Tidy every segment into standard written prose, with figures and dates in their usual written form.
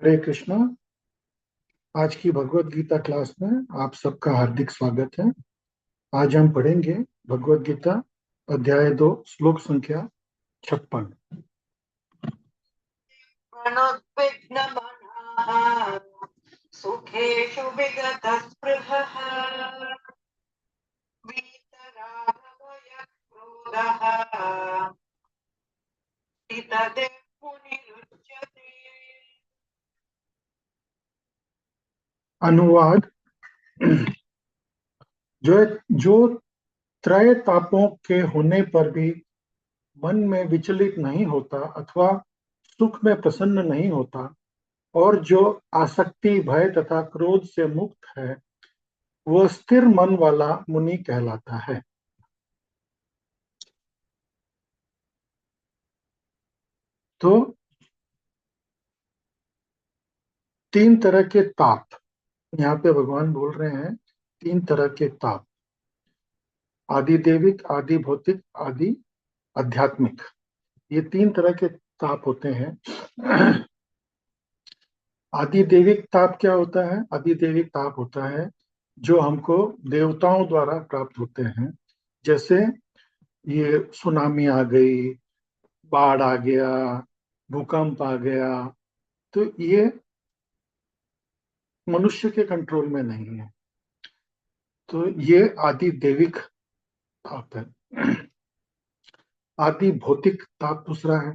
हरे कृष्णा। आज की भगवत गीता क्लास में आप सबका हार्दिक स्वागत है। आज हम पढ़ेंगे भगवत गीता अध्याय 2 श्लोक संख्या 56। प्रणोद्विग्नमनाः सुखेषु विगतस्पृहः वीतरागभयक्रोधः स्थितदिक् मुनिरुच्यते। अनुवाद। जो जो त्रय तापों के होने पर भी मन में विचलित नहीं होता अथवा सुख में प्रसन्न नहीं होता और जो आसक्ति भय तथा क्रोध से मुक्त है, वह स्थिर मन वाला मुनि कहलाता है। तो तीन तरह के ताप यहाँ पे भगवान बोल रहे हैं। तीन तरह के ताप, आदि देविक, आदि भौतिक, आदि आध्यात्मिक। ये तीन तरह के ताप होते हैं। आदि देविक ताप क्या होता है? आदि देविक ताप होता है जो हमको देवताओं द्वारा प्राप्त होते हैं। जैसे ये सुनामी आ गई, बाढ़ आ गया, भूकंप आ गया, तो ये मनुष्य के कंट्रोल में नहीं है। तो ये आदि देविक ताप है। आदि भौतिक ताप दूसरा है,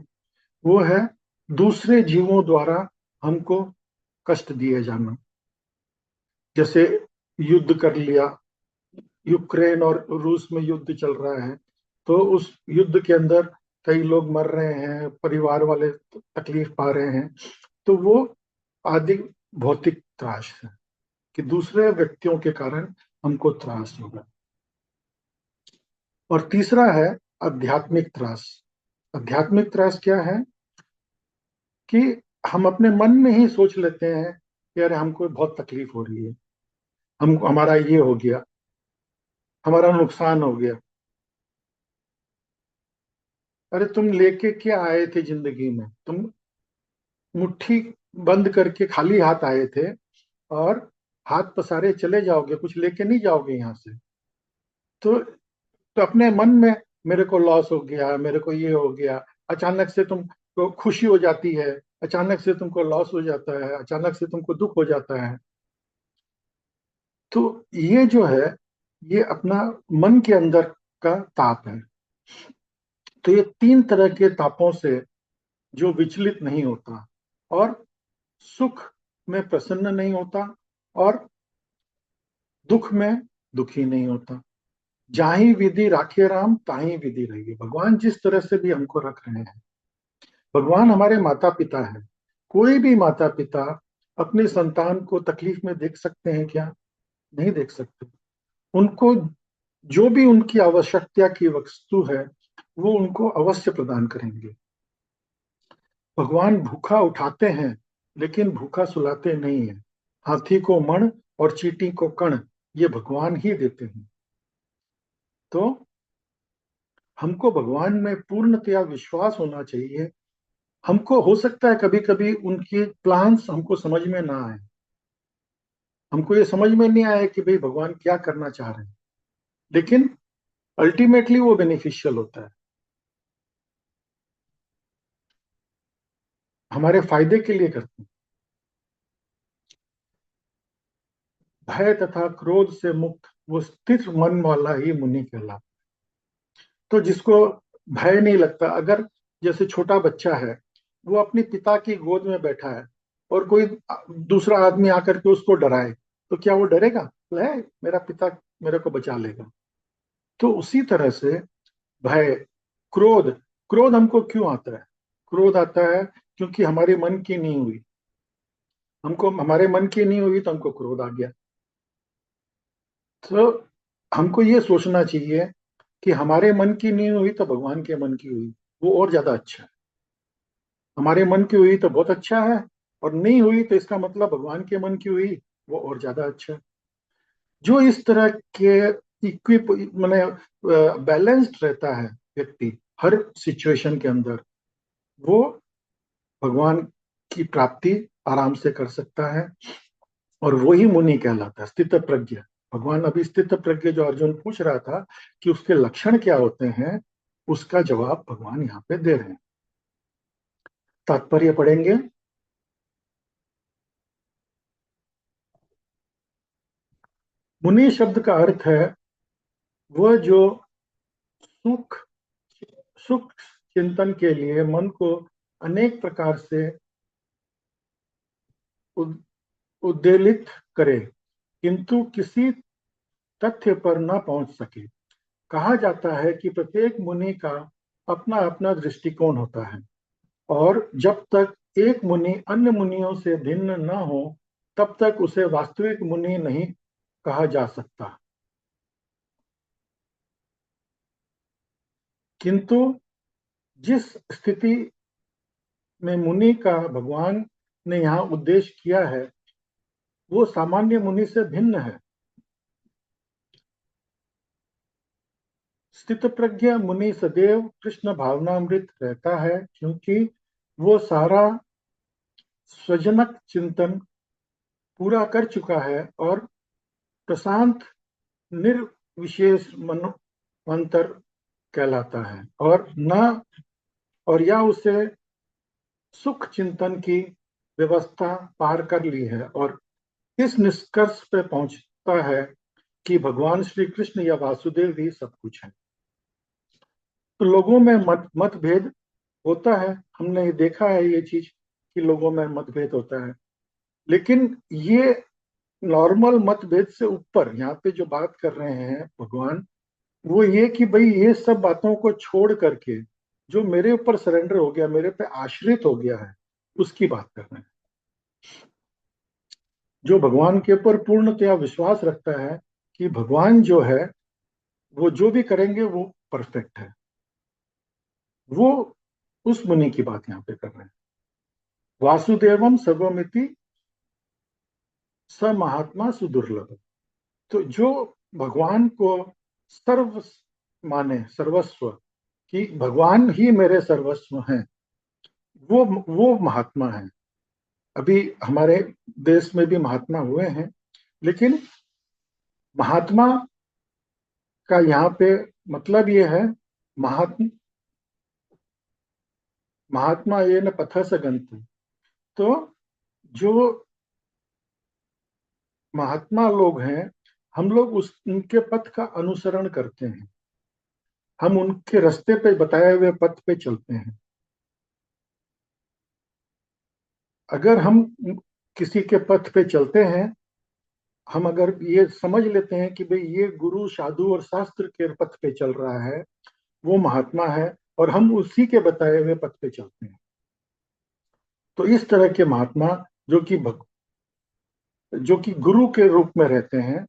वो है दूसरे जीवों द्वारा हमको कष्ट दिए जाना। जैसे युद्ध कर लिया, यूक्रेन और रूस में युद्ध चल रहा है, तो उस युद्ध के अंदर कई लोग मर रहे हैं, परिवार वाले तकलीफ पा रहे हैं, तो वो आदि भौतिक त्रास है कि दूसरे व्यक्तियों के कारण हमको त्रास होगा। और तीसरा है आध्यात्मिक त्रास। आध्यात्मिक त्रास क्या है कि हम अपने मन में ही सोच लेते हैं कि अरे हमको बहुत तकलीफ हो रही है, हमारा ये हो गया, हमारा नुकसान हो गया। अरे तुम लेके क्या आए थे जिंदगी में? तुम मुट्ठी बंद करके खाली हाथ आए थे और हाथ पसारे चले जाओगे, कुछ लेके नहीं जाओगे यहाँ से। तो अपने मन में मेरे को लॉस हो गया, मेरे को ये हो गया, अचानक से तुमको खुशी हो जाती है, अचानक से तुमको लॉस हो जाता है, अचानक से तुमको दुख हो जाता है। तो ये जो है, ये अपना मन के अंदर का ताप है। तो ये तीन तरह के तापों से जो विचलित नहीं होता और सुख में प्रसन्न नहीं होता और दुख में दुखी नहीं होता। जाहि विधि राखे राम ताहि विधि रहिए। भगवान जिस तरह से भी हमको रख रहे हैं, भगवान हमारे माता पिता है। कोई भी माता पिता अपने संतान को तकलीफ में देख सकते हैं क्या? नहीं देख सकते। उनको जो भी उनकी आवश्यकता की वस्तु है, वो उनको अवश्य प्रदान करेंगे। भगवान भूखा उठाते हैं लेकिन भूखा सुलाते नहीं है। हाथी को मण और चींटी को कण, ये भगवान ही देते हैं। तो हमको भगवान में पूर्णतया विश्वास होना चाहिए। हमको हो सकता है कभी कभी उनके प्लान्स हमको समझ में ना आए, हमको ये समझ में नहीं आया कि भाई भगवान क्या करना चाह रहे हैं, लेकिन अल्टीमेटली वो बेनिफिशियल होता है, हमारे फायदे के लिए करते हैं। भय तथा क्रोध से मुक्त वो स्थिर मन वाला ही मुनि कहलाता। तो जिसको भय नहीं लगता, अगर जैसे छोटा बच्चा है, वो अपने पिता की गोद में बैठा है और कोई दूसरा आदमी आकर के उसको डराए, तो क्या वो डरेगा? ले, मेरा पिता मेरे को बचा लेगा। तो उसी तरह से भय, क्रोध, क्रोध हमको क्यों आता है? क्रोध आता है क्योंकि हमारे मन की नहीं हुई। हमको हमारे मन की नहीं हुई तो हमको क्रोध आ गया। तो हमको ये सोचना चाहिए कि हमारे मन की नहीं हुई तो भगवान के मन की हुई, वो और ज्यादा अच्छा है। हमारे मन की हुई तो बहुत अच्छा है, और नहीं हुई तो इसका मतलब भगवान के मन की हुई, वो और ज्यादा अच्छा है। जो इस तरह के इक्विप मैंने बैलेंस्ड रहता है व्यक्ति हर सिचुएशन के अंदर, वो भगवान की प्राप्ति आराम से कर सकता है, और वही मुनि कहलाता है, स्थित प्रज्ञ। भगवान अभी स्थित प्रज्ञ जो अर्जुन पूछ रहा था कि उसके लक्षण क्या होते हैं, उसका जवाब भगवान यहाँ पे दे रहे हैं। तात्पर्य पढ़ेंगे। मुनि शब्द का अर्थ है वह जो सुख सुख चिंतन के लिए मन को अनेक प्रकार से उद्वेलित करे, किंतु किसी तथ्य पर न पहुंच सके। कहा जाता है कि प्रत्येक मुनि का अपना अपना दृष्टिकोण होता है, और जब तक एक मुनि अन्य मुनियों से भिन्न न हो, तब तक उसे वास्तविक मुनि नहीं कहा जा सकता। किंतु जिस स्थिति में मुनि का भगवान ने यहाँ उद्देश्य किया है, वो सामान्य मुनि से भिन्न है। स्थित प्रज्ञ मुनि सदैव कृष्ण भावनामृत रहता है, क्योंकि वो सारा स्वजनक चिंतन पूरा कर चुका है और प्रशांत निर्विशेष मनवंतर कहलाता है, और या उसे सुख चिंतन की व्यवस्था पार कर ली है, और इस निष्कर्ष पे पहुंचता है कि भगवान श्री कृष्ण या वासुदेव ही सब कुछ है। तो लोगों में मतभेद होता है, हमने ये देखा है ये चीज कि लोगों में मतभेद होता है, लेकिन ये नॉर्मल मतभेद से ऊपर यहाँ पे जो बात कर रहे हैं भगवान, वो ये कि भाई ये सब बातों को छोड़ करके जो मेरे ऊपर सरेंडर हो गया, मेरे पे आश्रित हो गया है, उसकी बात कर रहे हैं। जो भगवान के ऊपर पूर्णतया विश्वास रखता है कि भगवान जो है वो जो भी करेंगे वो परफेक्ट है, वो उस मुनि की बात यहाँ पे कर रहे हैं। वासुदेवम सर्वमिति स महात्मा सुदुर्लभ। तो जो भगवान को सर्व माने, सर्वस्व, कि भगवान ही मेरे सर्वस्व हैं, वो महात्मा है। अभी हमारे देश में भी महात्मा हुए हैं, लेकिन महात्मा का यहाँ पे मतलब ये है, महात्मा ये न पथ से गंत। तो जो महात्मा लोग हैं, हम लोग उनके पथ का अनुसरण करते हैं, हम उनके रास्ते पे बताए हुए पथ पे चलते हैं। अगर हम किसी के पथ पे चलते हैं, हम अगर ये समझ लेते हैं कि भाई ये गुरु साधु और शास्त्र के पथ पे चल रहा है, वो महात्मा है, और हम उसी के बताए हुए पथ पे चलते हैं, तो इस तरह के महात्मा जो कि गुरु के रूप में रहते हैं,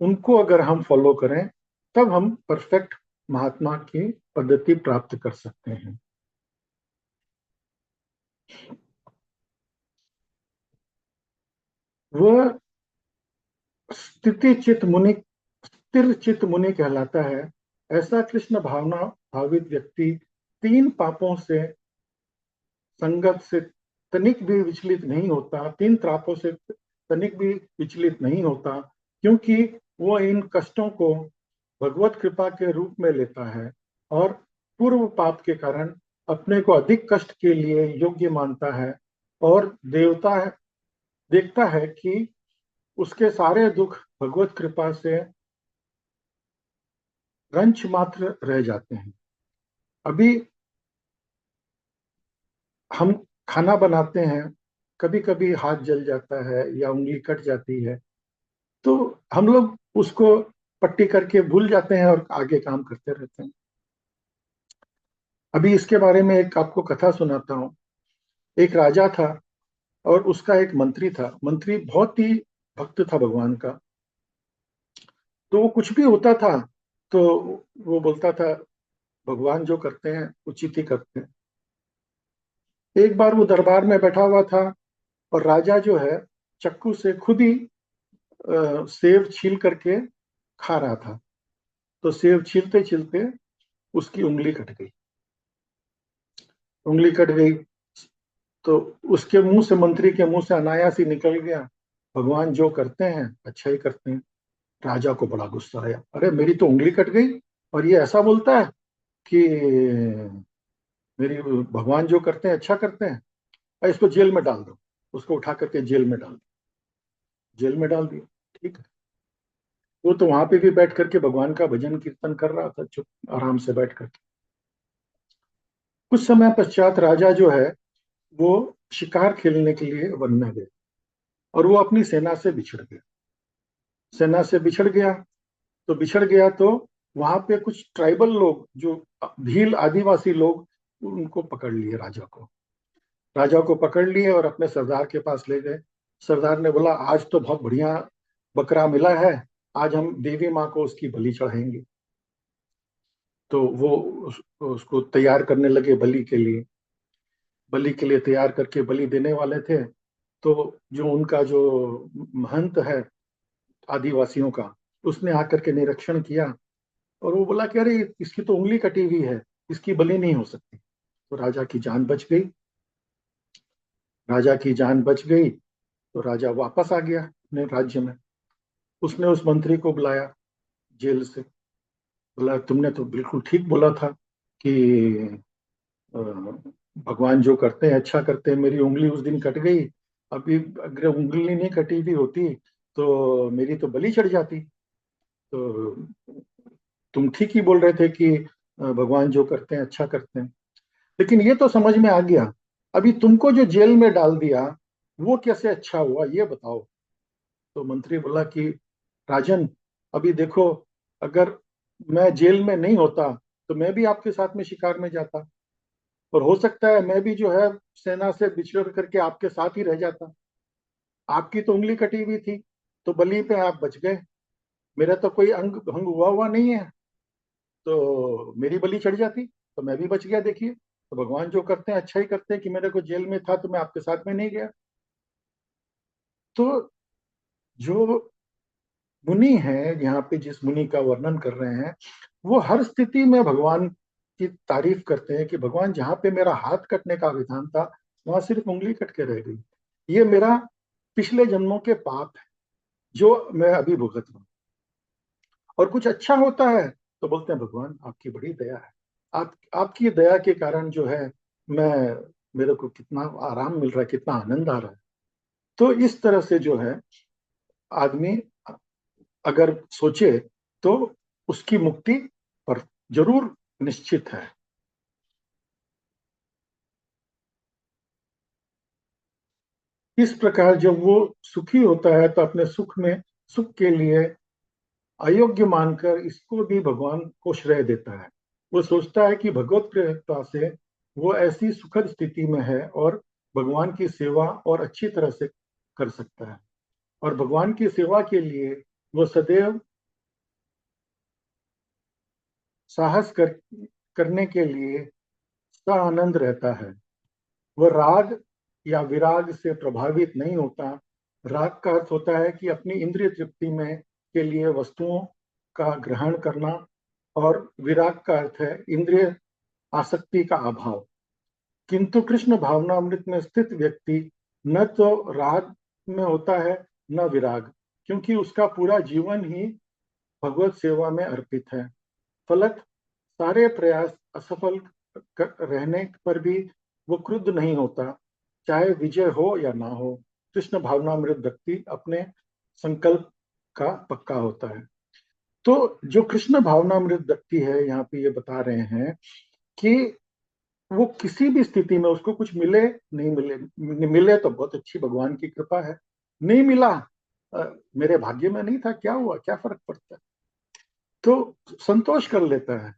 उनको अगर हम फॉलो करें, तब हम परफेक्ट महात्मा की पद्धति प्राप्त कर सकते हैं। वह स्थिर चित मुनि कहलाता है। ऐसा कृष्ण भावना भावित व्यक्ति तीन पापों से संगत से तनिक भी विचलित नहीं होता, तीन त्रापों से तनिक भी विचलित नहीं होता, क्योंकि वो इन कष्टों को भगवत कृपा के रूप में लेता है, और पूर्व पाप के कारण अपने को अधिक कष्ट के लिए योग्य मानता है, और देखता है कि उसके सारे दुख भगवत कृपा से रंच मात्र रह जाते हैं। अभी हम खाना बनाते हैं, कभी कभी हाथ जल जाता है या उंगली कट जाती है, तो हम लोग उसको पट्टी करके भूल जाते हैं और आगे काम करते रहते हैं। अभी इसके बारे में एक आपको कथा सुनाता हूँ। एक राजा था और उसका एक मंत्री था। मंत्री बहुत ही भक्त था भगवान का, तो वो कुछ भी होता था तो वो बोलता था भगवान जो करते हैं उचित ही करते हैं। एक बार वो दरबार में बैठा हुआ था, और राजा जो है चक्कू से खुद ही सेब छील करके खा रहा था। तो सेब छीलते छीलते उसकी उंगली कट गई। उंगली कट गई तो उसके मुंह से, मंत्री के मुंह से अनायास ही निकल गया, भगवान जो करते हैं अच्छा ही करते हैं। राजा को बड़ा गुस्सा आया, अरे मेरी तो उंगली कट गई और ये ऐसा बोलता है कि मेरी, भगवान जो करते हैं अच्छा करते हैं, और इसको जेल में डाल दो। उसको उठा करके जेल में डाल, जेल में डाल दिया। ठीक है, वो तो वहां पे भी बैठ करके भगवान का भजन कीर्तन कर रहा था, चुप आराम से बैठ करके। कुछ समय पश्चात राजा जो है वो शिकार खेलने के लिए वन में गए, और वो अपनी सेना से बिछड़ गया। सेना से बिछड़ गया, तो बिछड़ गया तो वहां पे कुछ ट्राइबल लोग, जो भील आदिवासी लोग, उनको पकड़ लिए राजा को। राजा को पकड़ लिए और अपने सरदार के पास ले गए। सरदार ने बोला आज तो बहुत बढ़िया बकरा मिला है, आज हम देवी माँ को उसकी बलि चढ़ाएंगे। तो वो उसको तैयार करने लगे बलि के लिए। बलि के लिए तैयार करके बलि देने वाले थे, तो जो उनका जो महंत है आदिवासियों का, उसने आकर के निरीक्षण किया, और वो बोला कि अरे इसकी तो उंगली कटी हुई है, इसकी बलि नहीं हो सकती। तो राजा की जान बच गई। राजा की जान बच गई तो राजा वापस आ गया अपने राज्य में। उसने उस मंत्री को बुलाया जेल से, बोला तुमने तो बिल्कुल ठीक बोला था कि अ, भगवान जो करते हैं अच्छा करते हैं, मेरी उंगली उस दिन कट गई, अभी अगर उंगली नहीं कटी भी होती तो मेरी तो बलि चढ़ जाती। तो तुम ठीक ही बोल रहे थे कि भगवान जो करते हैं अच्छा करते हैं, लेकिन ये तो समझ में आ गया, अभी तुमको जो जेल में डाल दिया वो कैसे अच्छा हुआ ये बताओ। तो मंत्री बोला कि राजन, अभी देखो, अगर मैं जेल में नहीं होता तो मैं भी आपके साथ में शिकार में जाता, और हो सकता है मैं भी जो है सेना से बिछड़ करके आपके साथ ही रह जाता। आपकी तो उंगली कटी हुई थी, तो बलि पे आप बच गए, मेरा तो कोई अंग भंग हुआ हुआ नहीं है, तो मेरी बलि चढ़ जाती तो मैं भी बच गया। देखिए, तो भगवान जो करते हैं अच्छा ही करते हैं कि मेरे को जेल में था तो मैं आपके साथ में नहीं गया। तो जो मुनि है यहाँ पे, जिस मुनि का वर्णन कर रहे हैं, वो हर स्थिति में भगवान की तारीफ करते हैं कि भगवान जहाँ पे मेरा हाथ कटने का विधान था वहां सिर्फ उंगली कट के रह गई, ये मेरा पिछले जन्मों के पाप है जो मैं अभी भुगत रहा हूँ। और कुछ अच्छा होता है तो बोलते हैं भगवान आपकी बड़ी दया है, आप आपकी दया के कारण जो है मैं, मेरे को कितना आराम मिल रहा है, कितना आनंद आ रहा है। तो इस तरह से जो है आदमी अगर सोचे तो उसकी मुक्ति पर जरूर निश्चित है। इस प्रकार जब वो सुखी होता है तो अपने सुख में, सुख के लिए अयोग्य मानकर इसको भी भगवान को श्रेय देता है। वो सोचता है कि भगवत कृपा से वो ऐसी सुखद स्थिति में है और भगवान की सेवा और अच्छी तरह से कर सकता है, और भगवान की सेवा के लिए वो सदैव साहस करने के लिए आनंद रहता है। वह राग या विराग से प्रभावित नहीं होता। राग का अर्थ होता है कि अपनी इंद्रिय तृप्ति में के लिए वस्तुओं का ग्रहण करना, और विराग का अर्थ है इंद्रिय आसक्ति का अभाव। किंतु कृष्ण भावनामृत में स्थित व्यक्ति न तो राग में होता है न विराग, क्योंकि उसका पूरा जीवन ही भगवत सेवा में अर्पित है। फलत सारे प्रयास असफल रहने पर भी वो क्रुद्ध नहीं होता, चाहे विजय हो या ना हो। कृष्ण भावनामृत व्यक्ति अपने संकल्प का पक्का होता है। तो जो कृष्ण भावनामृत व्यक्ति है यहाँ पे ये बता रहे हैं कि वो किसी भी स्थिति में, उसको कुछ मिले नहीं मिले, मिले तो बहुत अच्छी भगवान की कृपा है, नहीं मिला मेरे भाग्य में नहीं था, क्या हुआ, क्या फर्क पड़ता है, तो संतोष कर लेता है।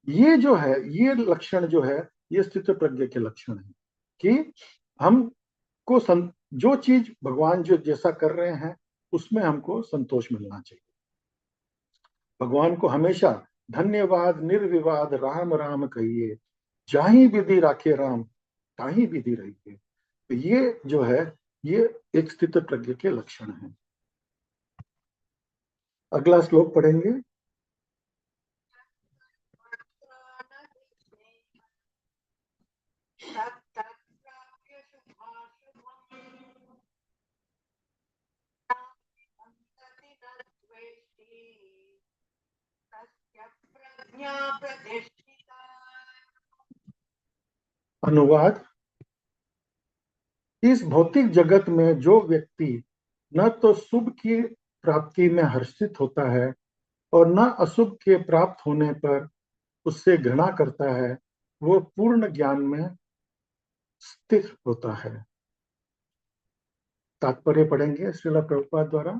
ये जो है, ये लक्षण जो है, ये स्थित प्रज्ञ के लक्षण है कि हमको जो चीज भगवान जो जैसा कर रहे हैं उसमें हमको संतोष मिलना चाहिए। भगवान को हमेशा धन्यवाद निर्विवाद राम राम कहिए, जाही विधि राखे राम ताही विधि रहिए। तो ये जो है, ये एक स्थित प्रज्ञ के लक्षण है। अगला श्लोक पढ़ेंगे। प्रज्ञा प्रतिष्ठिता। अनुवाद। इस भौतिक जगत में जो व्यक्ति न तो शुभ की प्राप्ति में हर्षित होता है और न अशुभ के प्राप्त होने पर उससे घृणा करता है, वो पूर्ण ज्ञान में स्थित होता है। तात्पर्य पढ़ेंगे श्रील प्रभुपाद द्वारा।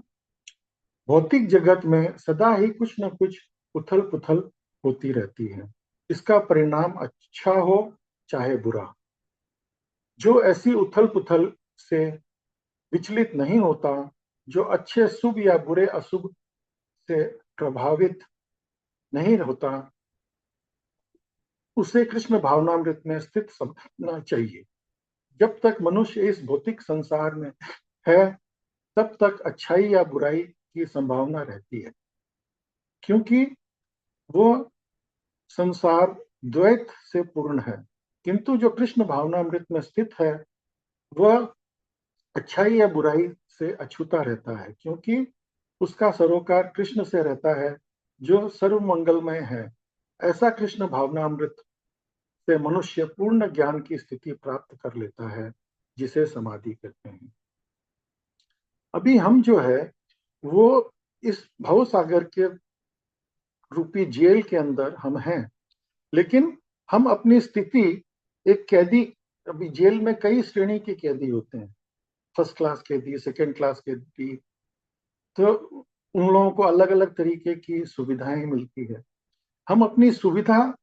भौतिक जगत में सदा ही कुछ न कुछ उथल पुथल होती रहती है। इसका परिणाम अच्छा हो चाहे बुरा। जो ऐसी उथल पुथल से विचलित नहीं होता, जो अच्छे शुभ या बुरे अशुभ से प्रभावित नहीं होता, उसे कृष्ण भावनामृत में स्थित समझना चाहिए। जब तक मनुष्य इस भौतिक संसार में है, तब तक अच्छाई या बुराई की संभावना रहती है, क्योंकि वो संसार द्वैत से पूर्ण है। किंतु जो कृष्ण भावनामृत में स्थित है, वह अच्छाई या बुराई से अछूता रहता है, क्योंकि उसका सरोकार कृष्ण से रहता है, जो सर्व मंगलमय है। ऐसा कृष्ण भावनामृत से मनुष्य पूर्ण ज्ञान की स्थिति प्राप्त कर लेता है, जिसे समाधि कहते हैं। अभी हम जो है वो इस भव सागर के रूपी जेल के अंदर हम हैं, लेकिन हम अपनी स्थिति एक कैदी, अभी जेल में कई श्रेणी के कैदी होते हैं, फर्स्ट क्लास कैदी, सेकंड क्लास कैदी, तो उन लोगों को अलग अलग तरीके की सुविधाएं मिलती है। हम अपनी सुविधा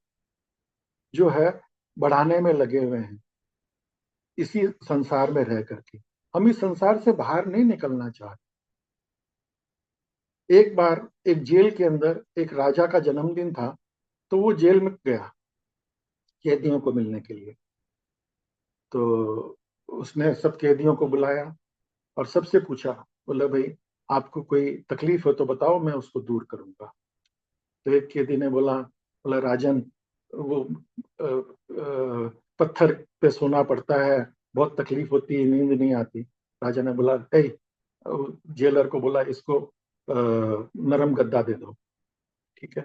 जो है बढ़ाने में लगे हुए हैं इसी संसार में रह करके। हम इस संसार से बाहर नहीं निकलना चाहते। एक बार एक जेल के अंदर एक राजा का जन्मदिन था, तो वो जेल में गया कैदियों को मिलने के लिए। तो उसने सब कैदियों को बुलाया और सबसे पूछा, बोला भाई आपको कोई तकलीफ हो तो बताओ, मैं उसको दूर करूंगा। तो एक कैदी ने बोला, राजन, वो पत्थर पे सोना पड़ता है, बहुत तकलीफ होती है, नींद नहीं आती। राजा ने बोला, जेलर को बोला, इसको नरम गद्दा दे दो। ठीक है।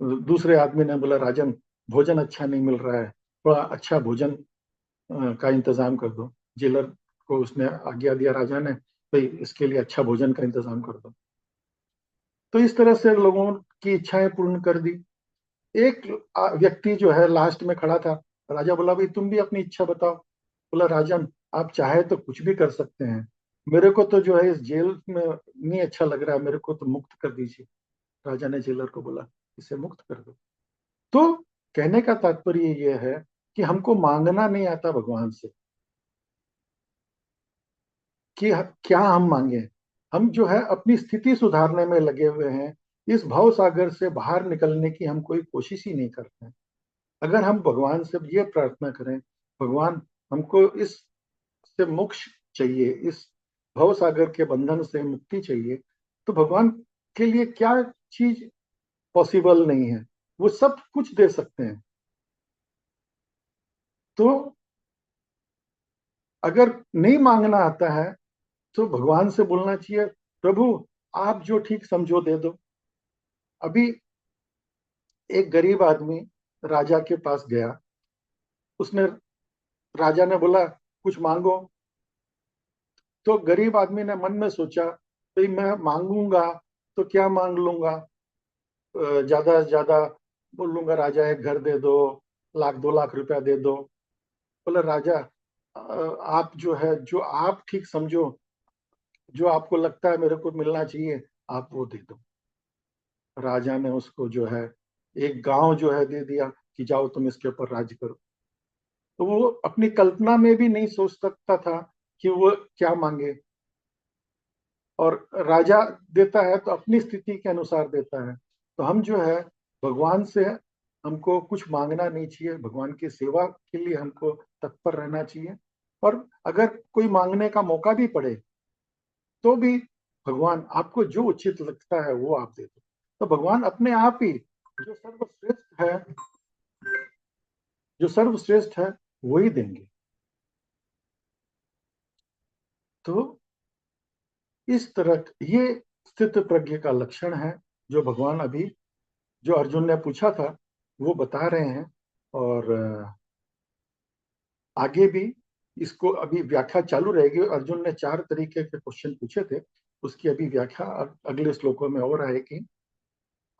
दूसरे आदमी ने बोला, राजन, भोजन अच्छा नहीं मिल रहा है, थोड़ा अच्छा भोजन का इंतजाम कर दो। जेलर को उसने आज्ञा दिया, राजा ने, भाई इसके लिए अच्छा भोजन का इंतजाम कर दो। तो इस तरह से लोगों की इच्छाएं पूर्ण कर दी। एक व्यक्ति जो है लास्ट में खड़ा था। राजा बोला, भाई तुम भी अपनी इच्छा बताओ। बोला, राजन, आप चाहे तो कुछ भी कर सकते हैं, मेरे को तो जो है इस जेल में नहीं अच्छा लग रहा है, मेरे को तो मुक्त कर दीजिए। राजा ने जेलर को बोला, इसे मुक्त कर दो। तो कहने का तात्पर्य यह है कि हमको मांगना नहीं आता भगवान से कि क्या हम मांगे। हम जो है अपनी स्थिति सुधारने में लगे हुए हैं। इस भव सागर से बाहर निकलने की हम कोई कोशिश ही नहीं करते हैं। अगर हम भगवान से ये प्रार्थना करें, भगवान हमको इस से मोक्ष चाहिए, इस भव सागर के बंधन से मुक्ति चाहिए, तो भगवान के लिए क्या चीज पॉसिबल नहीं है, वो सब कुछ दे सकते हैं। तो अगर नहीं मांगना आता है तो भगवान से बोलना चाहिए, प्रभु आप जो ठीक समझो दे दो। अभी एक गरीब आदमी राजा के पास गया। उसने राजा ने बोला, कुछ मांगो। तो गरीब आदमी ने मन में सोचा, भाई मैं मांगूंगा तो क्या मांग लूंगा, ज्यादा से ज्यादा बोल लूंगा, राजा एक घर दे दो, लाख 2 लाख रुपया दे दो। बोला, राजा आप जो है, जो आप ठीक समझो, जो आपको लगता है मेरे को मिलना चाहिए, आप वो दे दो। राजा ने उसको जो है एक गांव जो है दे दिया कि जाओ तुम इसके ऊपर राज्य करो। तो वो अपनी कल्पना में भी नहीं सोच सकता था कि वो क्या मांगे। और राजा देता है तो अपनी स्थिति के अनुसार देता है। तो हम जो है भगवान से, हमको कुछ मांगना नहीं चाहिए, भगवान की सेवा के लिए हमको तत्पर रहना चाहिए। और अगर कोई मांगने का मौका भी पड़े तो भी भगवान आपको जो उचित लगता है वो आप दे दो। तो भगवान अपने आप ही जो सर्वश्रेष्ठ है, जो सर्वश्रेष्ठ है वही देंगे। तो इस तरह ये स्थित प्रज्ञ का लक्षण है जो भगवान अभी जो अर्जुन ने पूछा था वो बता रहे हैं। और आगे भी इसको अभी व्याख्या चालू रहेगी। अर्जुन ने 4 तरीके के क्वेश्चन पूछे थे, उसकी अभी व्याख्या अगले श्लोकों में और आएगी।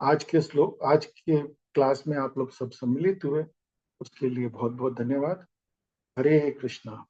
आज के क्लास में आप लोग सब सम्मिलित हुए, उसके लिए बहुत बहुत धन्यवाद। हरे कृष्णा।